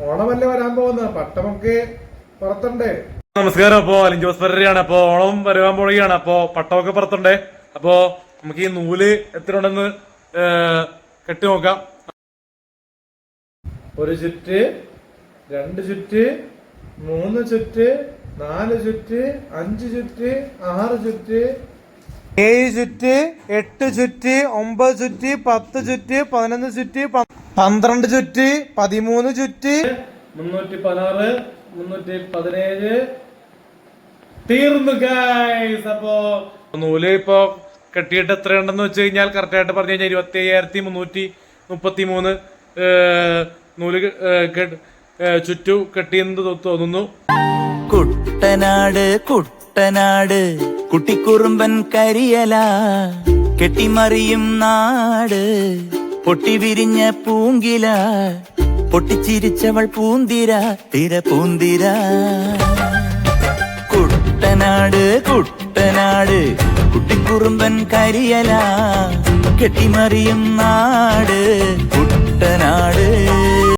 ഓണമല്ലേ വരാൻ പോകുന്നത്, പട്ടമൊക്കെ പറത്തണ്ടേ? നമസ്കാരം. അപ്പോ അലിൻ ജോസ് പെരേരയാണ്. അപ്പൊ ഓണം വരാൻ പോവുകയാണ്. അപ്പൊ പട്ടമൊക്കെ പറത്തണ്ടേ? അപ്പൊ നമുക്ക് ഈ നൂല് എത്ര ഉണ്ടെന്ന് കെട്ടി നോക്കാം. 1 ചുറ്റ്, 2 ചുറ്റ്, 3 ചുറ്റ്, 4 ചുറ്റ്, 5 ചുറ്റ്, 6 ചുറ്റ്, 7 ചുറ്റ്, 8 ചുറ്റ്, 9 ചുറ്റ്, 10 ചുറ്റ്, 11 ചുറ്റ്, 12 ചുറ്റ്, 13 ചുറ്റ്, 316, 317. തീർന്നു ഗൈസ്. അപ്പോ നൂല് ഇപ്പൊ കെട്ടിയിട്ട് എത്രയുണ്ടെന്ന് വെച്ച് കഴിഞ്ഞാൽ കറക്റ്റ് ആയിട്ട് പറഞ്ഞു കഴിഞ്ഞാൽ 25,333 നൂല് ചുറ്റു കെട്ടിയെന്ന് തോന്നുന്നു. കുട്ടനാട് കുട്ടനാട് കുട്ടിക്കുറുമ്പൻ കരിയല കെട്ടിമറിയും നാട്, പൊട്ടി വിരിഞ്ഞ പൂങ്കില പൊട്ടിച്ചിരിച്ചവൾ പൂന്തിര തിര പൂന്തിര. കുട്ടനാട് കുട്ടനാട് കുട്ടിക്കുറുമ്പൻ കരിയല കെട്ടിമറിയും നാട് കുട്ടനാട്.